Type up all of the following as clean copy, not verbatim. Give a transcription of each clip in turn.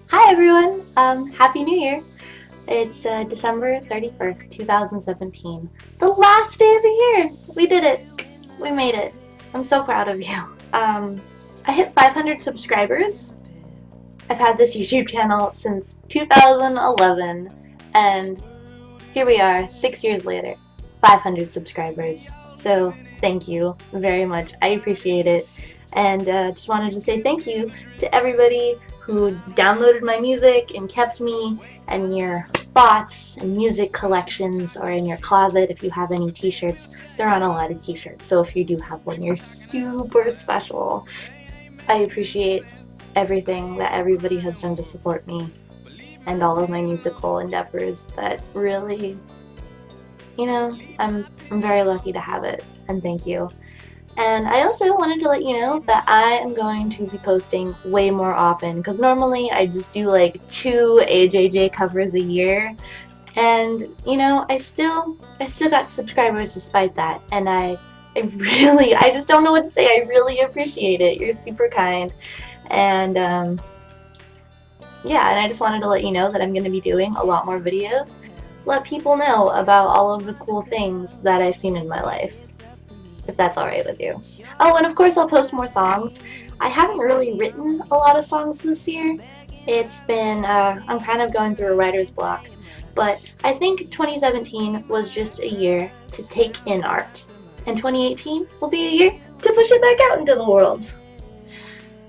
Hi everyone! Happy New Year! It's December 31st, 2017. The last day of the year! We did it! We made it. I'm so proud of you. I hit 500 subscribers. I've had this YouTube channel since 2011, and here we are, 6 years later, 500 subscribers. So thank you very much. I appreciate it. And just wanted to say thank you to everybody who downloaded my music and kept me and your thoughts and music collections, or in your closet if you have any t-shirts. There aren't a lot of t-shirts, so if you do have one, you're super special. I appreciate everything that everybody has done to support me and all of my musical endeavors. That really, I'm very lucky to have it, and thank you. And I also wanted to let you know that I am going to be posting way more often, because normally I just do like 2 AJJ covers a year, and I still got subscribers despite that, and I just don't know what to say. I really appreciate it. You're super kind, and yeah, and I just wanted to let you know that I'm going to be doing a lot more videos. Let people know about all of the cool things that I've seen in my life, if that's alright with you. Oh, and of course I'll post more songs. I haven't really written a lot of songs this year. It's been, I'm kind of going through a writer's block. But I think 2017 was just a year to take in art. And 2018 will be a year to push it back out into the world.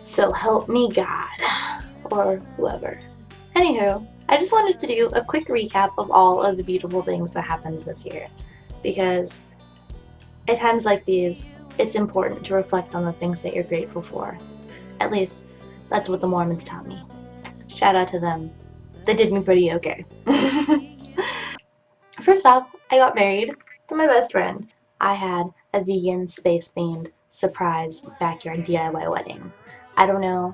So help me God. Or whoever. Anywho, I just wanted to do a quick recap of all of the beautiful things that happened this year. Because at times like these, it's important to reflect on the things that you're grateful for. At least, that's what the Mormons taught me. Shout out to them. They did me pretty okay. First off, I got married to my best friend. I had a vegan, space-themed, surprise backyard DIY wedding. I don't know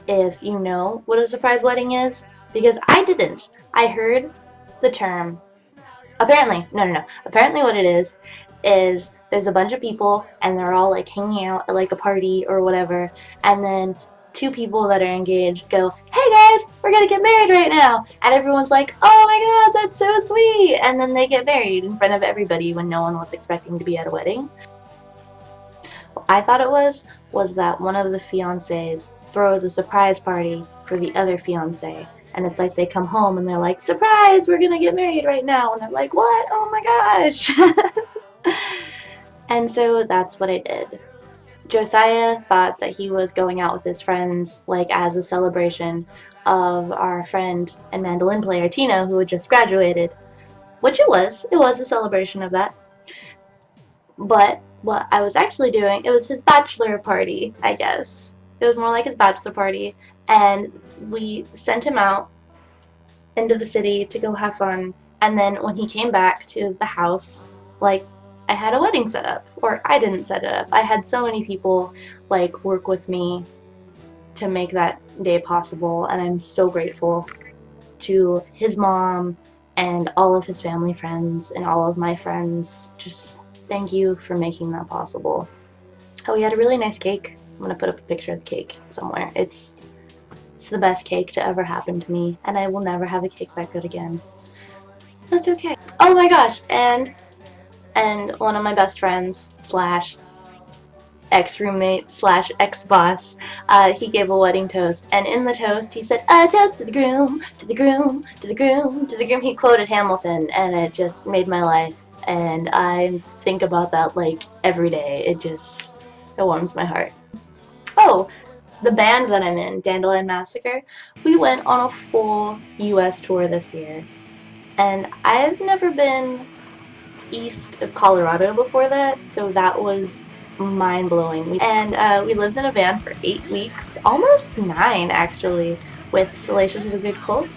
if you know what a surprise wedding is, because I didn't. I heard the term. Apparently what it is there's a bunch of people and they're all like hanging out at like a party or whatever, and then 2 people that are engaged go, "Hey guys, we're gonna get married right now," and everyone's like, "Oh my god, that's so sweet," and then they get married in front of everybody when no one was expecting to be at a wedding. What I thought it was that one of the fiancés throws a surprise party for the other fiancé. And it's like they come home and they're like, "Surprise, we're gonna get married right now." And they're like, "What? Oh my gosh." And so that's what I did. Josiah thought that he was going out with his friends, like as a celebration of our friend and mandolin player Tina, who had just graduated. Which it was. It was a celebration of that. But what I was actually doing, it was his bachelor party, I guess. It was more like his bachelor party. And we sent him out into the city to go have fun, and then when he came back to the house, like, I had a wedding set up, or I didn't set it up. I had so many people like work with me to make that day possible, and I'm so grateful to his mom and all of his family friends and all of my friends. Just thank you for making that possible. Oh, we had a really nice cake. I'm gonna put up a picture of the cake somewhere. It's the best cake to ever happen to me, and I will never have a cake that good again. That's okay. Oh my gosh, and one of my best friends slash ex-roommate slash ex-boss, he gave a wedding toast, and in the toast he said, "A toast to the groom, to the groom, to the groom, to the groom." He quoted Hamilton, and it just made my life, and I think about that like every day. It warms my heart. Oh, the band that I'm in, Dandelion Massacre, we went on a full US tour this year. And I've never been east of Colorado before that, so that was mind-blowing. And we lived in a van for 8 weeks, almost 9 actually, with Salacious Wizard Cult.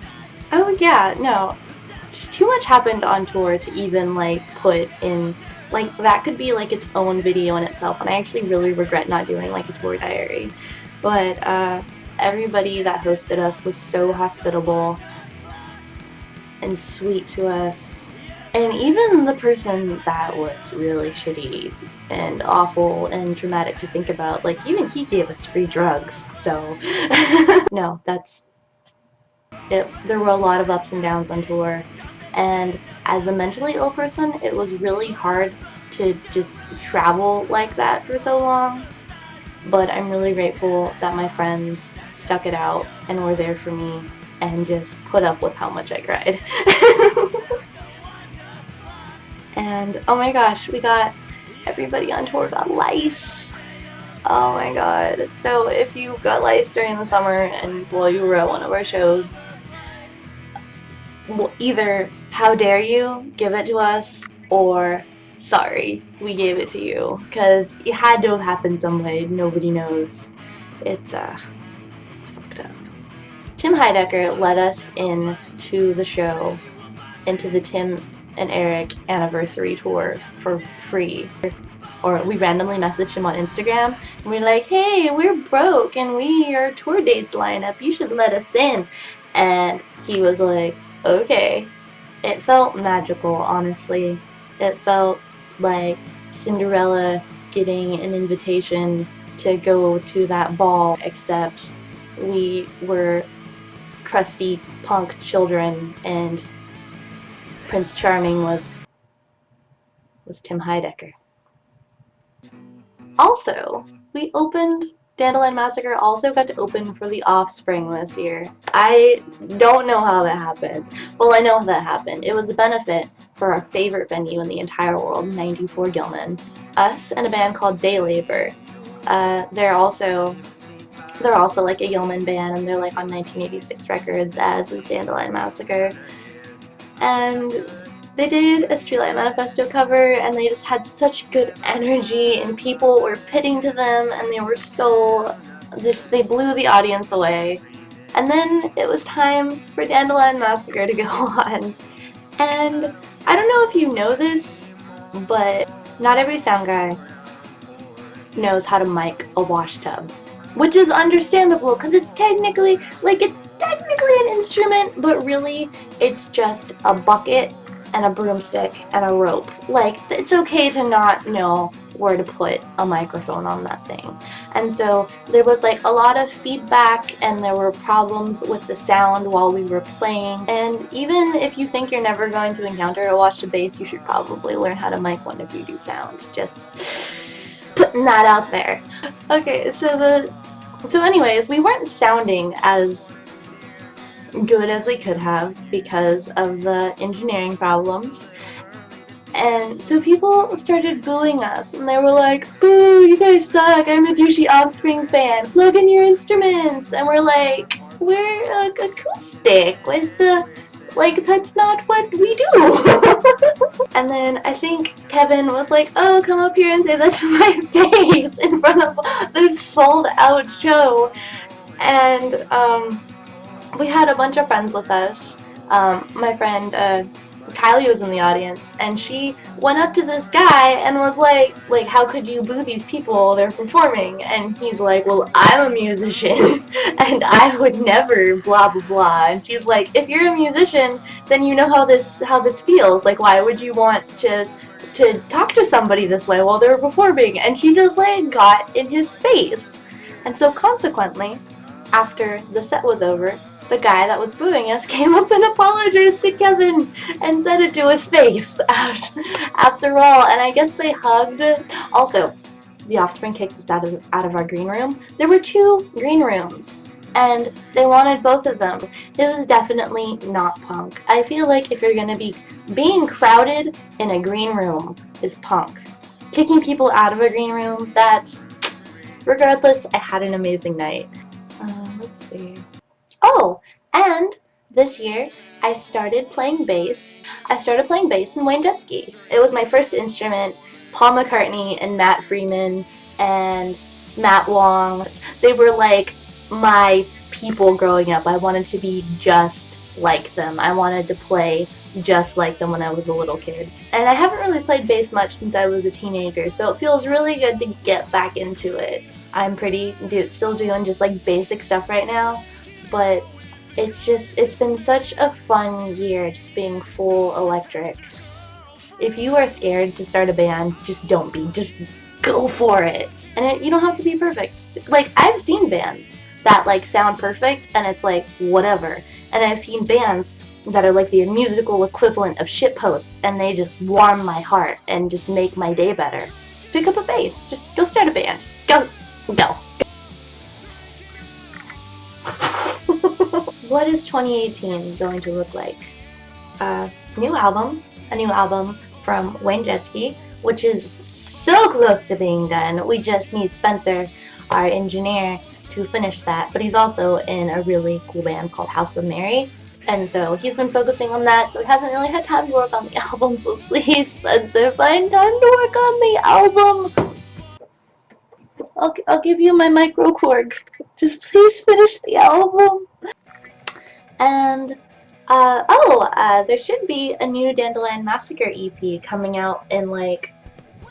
Oh yeah, no, just too much happened on tour to even like put in. Like, that could be like its own video in itself, and I actually really regret not doing like a tour diary. But everybody that hosted us was so hospitable and sweet to us. And even the person that was really shitty and awful and traumatic to think about, like, even he gave us free drugs, so no, that's There were a lot of ups and downs on tour, and as a mentally ill person, it was really hard to just travel like that for so long. But I'm really grateful that my friends stuck it out and were there for me and just put up with how much I cried. And oh my gosh, everybody on tour got lice. Oh my god. So if you got lice during the summer and while you were at one of our shows, well, either how dare you give it to us, or sorry, we gave it to you, because it had to have happened some way. Nobody knows. It's fucked up. Tim Heidecker led us into the show, into the Tim and Eric anniversary tour for free. Or we randomly messaged him on Instagram, and we're like, hey, we're broke and our tour dates line up, you should let us in. And he was like, okay. It felt magical, honestly. It felt like Cinderella getting an invitation to go to that ball, except we were crusty punk children and Prince Charming was Tim Heidecker. Also, Dandelion Massacre also got to open for The Offspring this year. I don't know how that happened. Well, I know how that happened. It was a benefit for our favorite venue in the entire world, 94 Gilman. Us and a band called Day Labor. They're also like a Gilman band, and they're like on 1986 records, as is Dandelion Massacre. And they did a Streetlight Manifesto cover, and they just had such good energy, and people were pitting to them, and they blew the audience away. And then it was time for Dandelion Massacre to go on. And I don't know if you know this, but not every sound guy knows how to mic a wash tub. Which is understandable, because it's technically an instrument, but really it's just a bucket and a broomstick and a rope. Like, it's okay to not know where to put a microphone on that thing. And so there was like a lot of feedback, and there were problems with the sound while we were playing. And even if you think you're never going to encounter a wash tub bass, you should probably learn how to mic one if you do sound. Just putting that out there. Okay, so anyways, we weren't sounding as good as we could have because of the engineering problems. And so people started booing us, and they were like, boo, you guys suck, I'm a douchey Offspring fan, plug in your instruments. And we're like, we're acoustic, that's not what we do. And then I think Kevin was like, oh, come up here and say that to my face in front of this sold out show. And we had a bunch of friends with us. My friend Kylie was in the audience, and she went up to this guy and was like, how could you boo these people? They're performing. And he's like, well, I'm a musician, and I would never blah blah blah. And she's like, if you're a musician, then you know how this feels. Like, why would you want to talk to somebody this way while they're performing? And she just got in his face. And so consequently, after the set was over, the guy that was booing us came up and apologized to Kevin and said it to his face after all, and I guess they hugged. Also, the Offspring kicked us out of our green room. There were 2 green rooms, and they wanted both of them. It was definitely not punk. I feel like if you're gonna be being crowded in a green room is punk. Kicking people out of a green room, that's... Regardless, I had an amazing night. Let's see. Oh, and this year I started playing bass. I started playing bass in Wayne Jetski. It was my first instrument. Paul McCartney and Matt Freeman and Matt Wong, they were like my people growing up. I wanted to be just like them. I wanted to play just like them when I was a little kid. And I haven't really played bass much since I was a teenager, so it feels really good to get back into it. I'm still doing just basic stuff right now. But it's been such a fun year just being full electric. If you are scared to start a band, just don't be. Just go for it. And you don't have to be perfect. I've seen bands that like sound perfect, and it's like whatever. And I've seen bands that are like the musical equivalent of shitposts, and they just warm my heart and just make my day better. Pick up a bass. Just go start a band. Go. Go. What is 2018 going to look like? New albums. A new album from Wayne Jetski, which is so close to being done. We just need Spencer, our engineer, to finish that. But he's also in a really cool band called House of Mary. And so he's been focusing on that, so he hasn't really had time to work on the album. But please, Spencer, find time to work on the album. I'll give you my micro cord. Just please finish the album. And there should be a new Dandelion Massacre EP coming out in like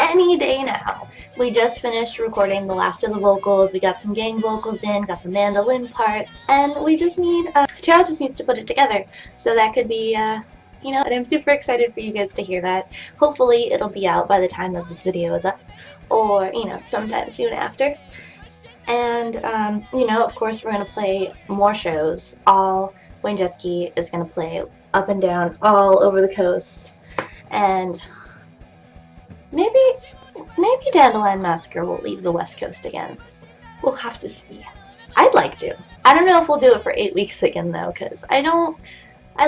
any day now. We just finished recording the last of the vocals. We got some gang vocals in, got the mandolin parts, and we just need Cheryl just needs to put it together. So that could be you know, and I'm super excited for you guys to hear that. Hopefully it'll be out by the time that this video is up, or you know, sometime soon after. And you know, of course we're gonna play more shows. Wayne Jetski is gonna play up and down all over the coast, and maybe Dandelion Massacre will leave the West Coast again. We'll have to see. I'd like to. I don't know if we'll do it for 8 weeks again though, because I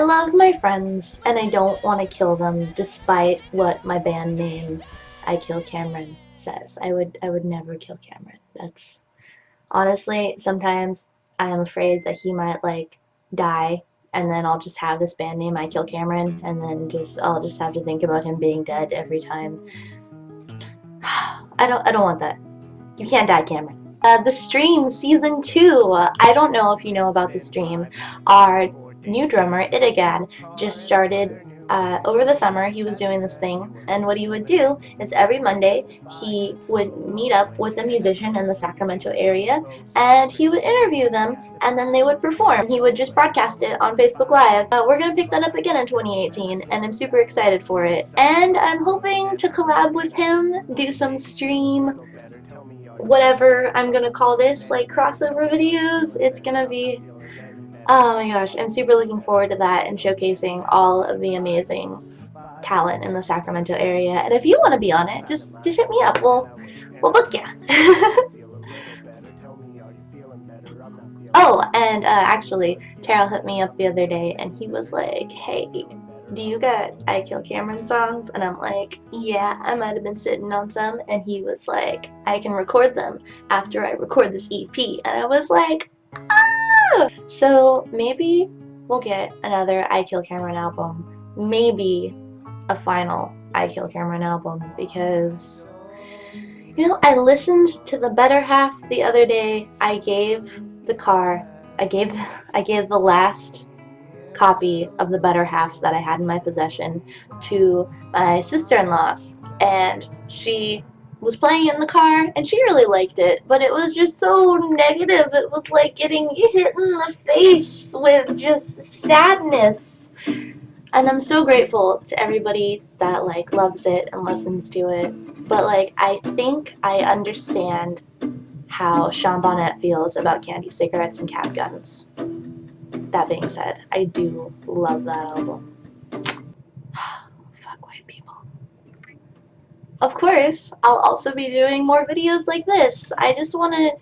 love my friends and I don't want to kill them, despite what my band name I Kill Cameron says. I would never kill Cameron. That's honestly, sometimes I am afraid that he might like die, and then I'll just have this band name I Kill Cameron, and then I'll just have to think about him being dead every time. I don't want that. You can't die, Cameron. The Stream Season 2. I don't know if you know about The Stream. Our new drummer, Idigad, just started over the summer. He was doing this thing, and what he would do is every Monday he would meet up with a musician in the Sacramento area, and he would interview them, and then they would perform. He would just broadcast it on Facebook Live. We're going to pick that up again in 2018, and I'm super excited for it. And I'm hoping to collab with him, do some stream, whatever I'm going to call this, like crossover videos. It's going to be... oh my gosh, I'm super looking forward to that and showcasing all of the amazing talent in the Sacramento area. And if you want to be on it, just hit me up. We'll book ya. Oh, and actually, Terrell hit me up the other day and he was like, hey, do you got I Kill Cameron songs? And I'm like, yeah, I might have been sitting on some. And he was like, I can record them after I record this EP. And I was like, ah! So maybe we'll get another I Kill Cameron album. Maybe a final I Kill Cameron album, because, you know, I listened to the better half the other day. I gave the last copy of the better half that I had in my possession to my sister-in-law, and she was playing it in the car and she really liked it, but it was just so negative. It was like getting hit in the face with just sadness. And I'm so grateful to everybody that like loves it and listens to it, but like I think I understand how Sean Bonnet feels about candy cigarettes and cap guns. That being said, I do love that album. Fuck white people. Of course, I'll also be doing more videos like this. I just want to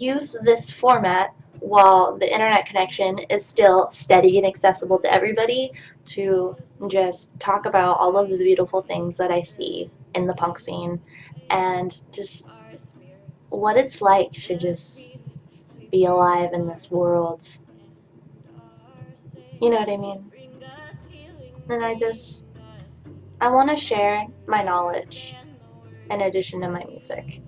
use this format while the internet connection is still steady and accessible to everybody, to just talk about all of the beautiful things that I see in the punk scene and just what it's like to just be alive in this world. You know what I mean? And I want to share my knowledge in addition to my music.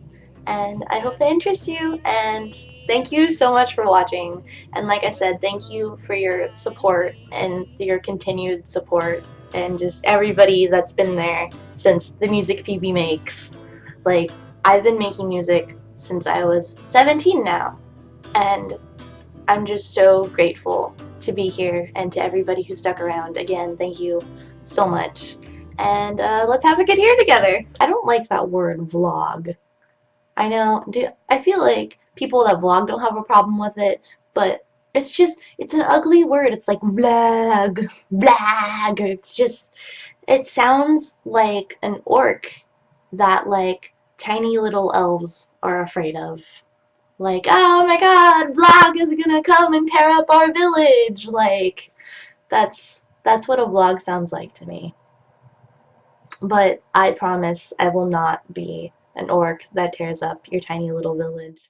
And I hope they interest you, and thank you so much for watching. And like I said, thank you for your support and your continued support, and just everybody that's been there since the music Phoebe makes. Like, I've been making music since I was 17 now, and I'm just so grateful to be here, and to everybody who stuck around. Again, thank you so much. And let's have a good year together. I don't like that word vlog. I know, I feel like people that vlog don't have a problem with it, but it's an ugly word. It's like blag, blag. It sounds like an orc that like tiny little elves are afraid of. Like, oh my god, Vlog is gonna come and tear up our village. Like, that's what a vlog sounds like to me. But I promise I will not be an orc that tears up your tiny little village.